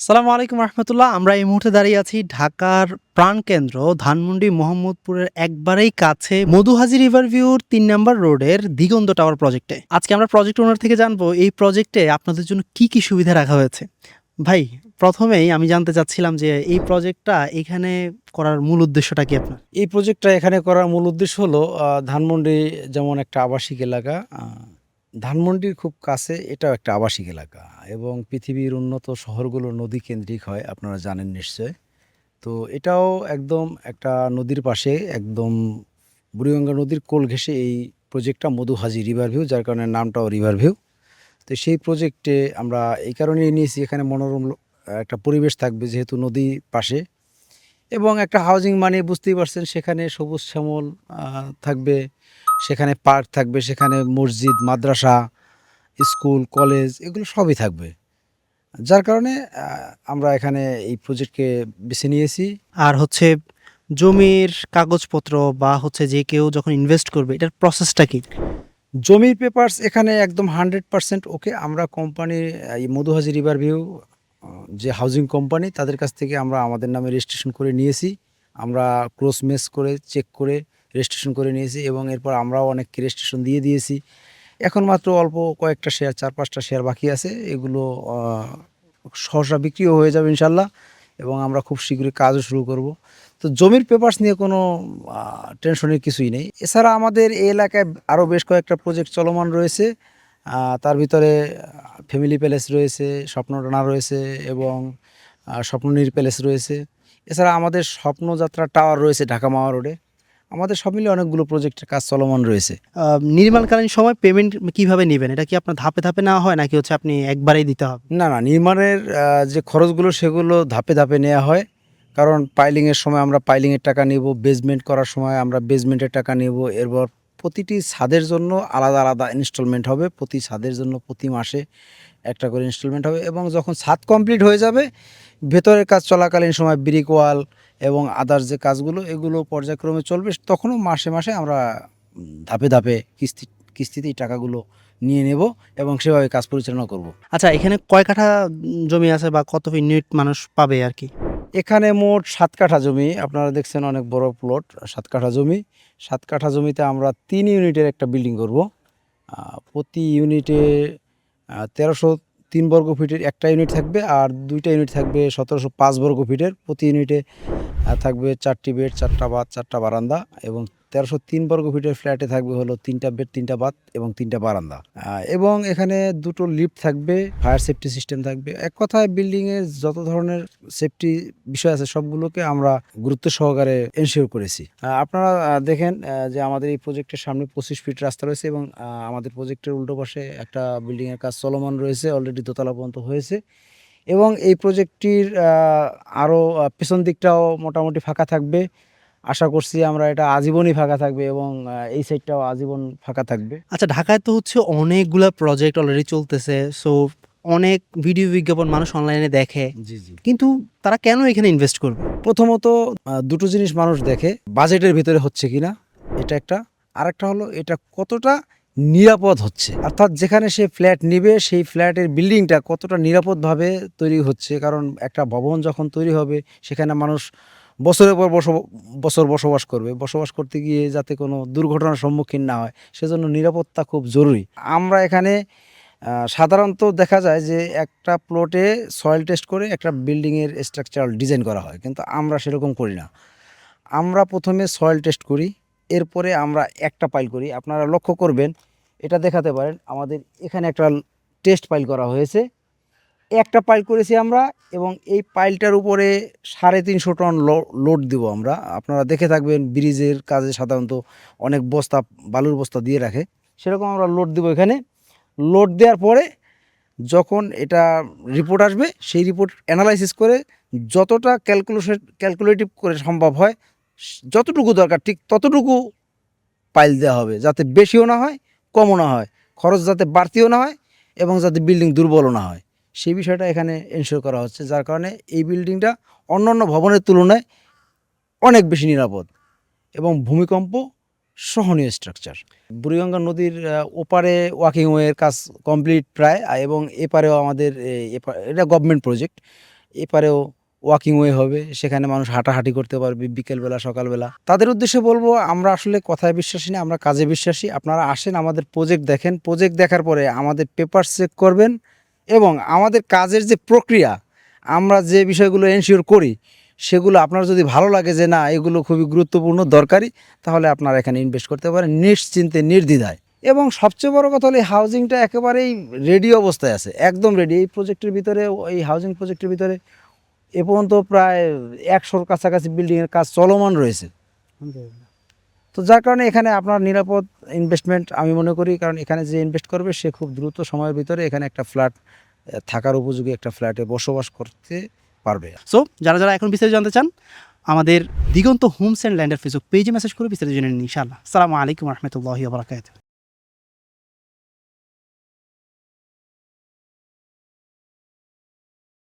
আসসালামু আলাইকুম রহমতুল্লাহ। আমরা এই মুহূর্তে দাঁড়িয়ে আছি ঢাকার প্রাণকেন্দ্র ধানমন্ডি মোহাম্মদপুরের একবারেই কাছে মধুহাজি রিভার ভিউর ৩ নাম্বার রোডের দিগন্ত টাওয়ার প্রজেক্টে। আজকে আমরা প্রজেক্ট ওনার থেকে জানবো এই প্রজেক্টে আপনাদের জন্য কি কি সুবিধা রাখা হয়েছে। ভাই, প্রথমেই আমি জানতে চাচ্ছিলাম যে এই প্রজেক্টটা এখানে করার মূল উদ্দেশ্যটা কি আপনার? এই প্রজেক্টটা এখানে করার মূল উদ্দেশ্য হলো ধানমন্ডি যেমন একটা আবাসিক এলাকা, ধানমন্ডির খুব কাছে এটাও একটা আবাসিক এলাকা এবং পৃথিবীর উন্নত শহরগুলো নদী কেন্দ্রিক হয়, আপনারা জানেন নিশ্চয়। তো এটাও একদম একটা নদীর পাশে, একদম বুড়িগঙ্গা নদীর কোল ঘেঁষে এই প্রজেক্টটা মধুহাজি রিভার ভিউ, যার কারণে নামটাও রিভার ভিউ। তো সেই প্রজেক্টে আমরা এই কারণেই নিয়েছি, এখানে মনোরম একটা পরিবেশ থাকবে যেহেতু নদী পাশে, এবং একটা হাউজিং মানে বুঝতেই পারছেন, সেখানে সবুজ শ্যামল থাকবে, সেখানে পার্ক থাকবে, সেখানে মসজিদ, মাদ্রাসা, স্কুল, কলেজ এগুলো সবই থাকবে। যার কারণে আমরা এখানে এই প্রজেক্টকে বেছে নিয়েছি। আর হচ্ছে জমির কাগজপত্র বা হচ্ছে যে কেউ যখন ইনভেস্ট করবে এটার প্রসেসটা কি? জমির পেপারস এখানে একদম 100% ওকে। আমরা কোম্পানি এই মধুহাজি রিভার ভিউ যে হাউজিং কোম্পানি, তাদের কাছ থেকে আমরা আমাদের নামে রেজিস্ট্রেশন করে নিয়েছি। আমরা ক্রস ম্যাচ করে চেক করে রেজিস্ট্রেশন করে নিয়েছি এবং এরপর আমরাও অনেককে রেজিস্ট্রেশন দিয়ে দিয়েছি। এখন মাত্র অল্প কয়েকটা শেয়ার, ৪-৫টা শেয়ার বাকি আছে। এগুলো সহসা বিক্রিও হয়ে যাবে ইনশাল্লাহ, এবং আমরা খুব শীঘ্রই কাজও শুরু করব। তো জমির পেপারস নিয়ে কোনো টেনশনের কিছুই নেই। এছাড়া আমাদের এই এলাকায় আরও বেশ কয়েকটা প্রজেক্ট চলমান রয়েছে। তার ভিতরে ফ্যামিলি প্যালেস রয়েছে, স্বপ্নডানা রয়েছে এবং স্বপ্ননীর প্যালেস রয়েছে। এছাড়া আমাদের স্বপ্নযাত্রা টাওয়ার রয়েছে ঢাকা মাওয়া রোডে। আমাদের সব মিলিয়ে অনেকগুলো প্রজেক্টের কাজ চলমান রয়েছে। নির্মাণকালীন সময় পেমেন্ট কিভাবে নেবেন? এটা কি আপনার ধাপে ধাপে নেওয়া হয় নাকি হচ্ছে আপনি একবারেই দিতে হবে? না, না, নির্মাণের যে খরচগুলো সেগুলো ধাপে ধাপে নেওয়া হয়। কারণ পাইলিংয়ের সময় আমরা পাইলিংয়ের টাকা নেব, বেসমেন্ট করার সময় আমরা বেসমেন্টের টাকা নেব। এরপর প্রতিটি ছাদের জন্য আলাদা আলাদা ইনস্টলমেন্ট হবে। প্রতি ছাদের জন্য প্রতি মাসে একটা করে ইনস্টলমেন্ট হবে, এবং যখন ছাদ কমপ্লিট হয়ে যাবে, ভেতরের কাজ চলাকালীন সময় ব্রিক ওয়াল এবং আদার্স যে কাজগুলো এগুলো পর্যায়ক্রমে চলবে। তখনও মাসে মাসে আমরা ধাপে ধাপে কিস্তিতে এই টাকাগুলো নিয়ে নেব এবং সেভাবে কাজ পরিচালনা করব। আচ্ছা, এখানে কয় কাঠা জমি আছে বা কত ইউনিট মানুষ পাবে আর কি? এখানে মোট ৭ কাঠা জমি, আপনারা দেখছেন অনেক বড় প্লট। ৭ কাঠা জমি, ৭ কাঠা জমিতে আমরা ৩ ইউনিটের একটা বিল্ডিং করব। প্রতি ইউনিটে ১৩০৩ বর্গ ফিটের একটা ইউনিট থাকবে, আর ২টা ইউনিট থাকবে ১৭০৫ বর্গ ফিটের। প্রতি ইউনিটে থাকবে ৪টি বেড, ৪টা বাথ, ৪টা বারান্দা, এবং ১৩০৩ বর্গ ফিটের ফ্ল্যাটে থাকবে হলো ৩টা বেড, ৩টা বাথ এবং ৩টা বারান্দা। এবং এখানে ২টো লিফট থাকবে, ফায়ার সেফটি সিস্টেম থাকবে। এক কথায় বিল্ডিংয়ে যত ধরনের সেফটি বিষয় আছে সবগুলোকে আমরা গুরুত্ব সহকারে এনশিওর করেছি। আপনারা দেখেন যে আমাদের এই প্রজেক্টের সামনে ২৫ ফিট রাস্তা রয়েছে, এবং আমাদের প্রজেক্টের উল্টো পাশে একটা বিল্ডিংয়ের কাজ চলমান রয়েছে, অলরেডি দোতলা পর্যন্ত হয়েছে। এবং এই প্রজেক্টটির আরও পেছন দিকটাও মোটামুটি ফাঁকা থাকবে। আশা করছি আমরা এটা আজীবনই ফাঁকা থাকবে, এবং এই সাইডটাও আজীবন ফাঁকা থাকবে। আচ্ছা, ঢাকায় তো হচ্ছে অনেকগুলা প্রজেক্ট অলরেডি চলতেছে। সো অনেক ভিডিও বিজ্ঞাপন মানুষ অনলাইনে দেখে। জি, জি। কিন্তু তারা কেন এখানে ইনভেস্ট করবে? প্রথমত দুটো জিনিস মানুষ দেখে, বাজেটের ভিতরে হচ্ছে কিনা, এটা একটা। আরেকটা হলো এটা কতটা নিরাপদ হচ্ছে, অর্থাৎ যেখানে সে ফ্ল্যাট নিবে সেই ফ্ল্যাটের বিল্ডিংটা কতটা নিরাপদভাবে তৈরি হচ্ছে। কারণ একটা ভবন যখন তৈরি হবে, সেখানে মানুষ বছরের পর বছর বসবাস করবে। বসবাস করতে গিয়ে যাতে কোনো দুর্ঘটনার সম্মুখীন না হয়, সেজন্য নিরাপত্তা খুব জরুরি। আমরা এখানে সাধারণত দেখা যায় যে একটা প্লটে সয়েল টেস্ট করে একটা বিল্ডিংয়ের স্ট্রাকচারাল ডিজাইন করা হয়, কিন্তু আমরা সেরকম করি না। আমরা প্রথমে সয়েল টেস্ট করি, এরপরে আমরা একটা পাইল করি। আপনারা লক্ষ্য করবেন, এটা দেখাতে পারেন, আমাদের এখানে একটা টেস্ট পাইল করা হয়েছে। একটা পাইল করেছি আমরা, এবং এই পাইলটার উপরে ৩৫০ টন লোড দেবো আমরা। আপনারা দেখে থাকবেন ব্রিজের কাজে সাধারণত অনেক বস্তা, বালুর বস্তা দিয়ে রাখে, সেরকম আমরা লোড দেবো এখানে। লোড দেওয়ার পরে যখন এটা রিপোর্ট আসবে, সেই রিপোর্ট অ্যানালাইসিস করে যতটা ক্যালকুলেটিভ করে সম্ভব হয়, যতটুকু দরকার ঠিক ততটুকু পাইল দেওয়া হবে, যাতে বেশিও না হয়, কমও না হয়, খরচ যাতে বাড়তিও না হয়, এবং যাতে বিল্ডিং দুর্বলও না হয়, সেই বিষয়টা এখানে এনশিওর করা হচ্ছে। যার কারণে এই বিল্ডিংটা অন্যান্য ভবনের তুলনায় অনেক বেশি নিরাপদ এবং ভূমিকম্প সহনীয় স্ট্রাকচার। বুড়িগঙ্গা নদীর ওপারে ওয়াকিং ওয়ের কাজ কমপ্লিট প্রায়, এবং এপারেও আমাদের এটা গভর্নমেন্ট প্রজেক্ট। এপারেও ওয়াকিং ওয়ে হবে, সেখানে মানুষ হাঁটাহাঁটি করতে পারবে বিকেলবেলা সকালবেলা। তাদের উদ্দেশ্যে বলবো, আমরা আসলে কথায় বিশ্বাসী না, আমরা কাজে বিশ্বাসী। আপনারা আসেন, আমাদের প্রজেক্ট দেখেন, প্রজেক্ট দেখার পরে আমাদের পেপার চেক করবেন এবং আমাদের কাজের যে প্রক্রিয়া, আমরা যে বিষয়গুলো এনশিওর করি সেগুলো আপনার যদি ভালো লাগে যে না এগুলো খুবই গুরুত্বপূর্ণ দরকারি, তাহলে আপনারা এখানে ইনভেস্ট করতে পারেন নিশ্চিন্তে নির্দ্বিধায়। এবং সবচেয়ে বড় কথা হলো এই হাউজিংটা একেবারেই রেডি অবস্থায় আছে, একদম রেডি। এই প্রজেক্টের ভিতরে, এই হাউজিং প্রজেক্টের ভিতরে এ পর্যন্ত প্রায় 100-র কাছাকাছি বিল্ডিংয়ের কাজ চলমান রয়েছে। তো যার কারণে এখানে আপনার নিরাপদ ইনভেস্টমেন্ট আমি মনে করি, কারণ এখানে যে ইনভেস্ট করবে সে খুব দ্রুত সময়ের ভিতরে এখানে একটা ফ্ল্যাট, থাকার উপযোগী একটা ফ্ল্যাটে বসবাস করতে পারবে। সো যারা যারা এখন বিস্তারিত জানতে চান, আমাদের দিগন্ত হোমস অ্যান্ড ল্যান্ডের ফেসবুক পেজে মেসেজ করে বিস্তারিত জেনে নিন ইনশাআল্লাহ। আসসালামু আলাইকুম রহমতুল্লাহি ওয়া বারাকাতুহু।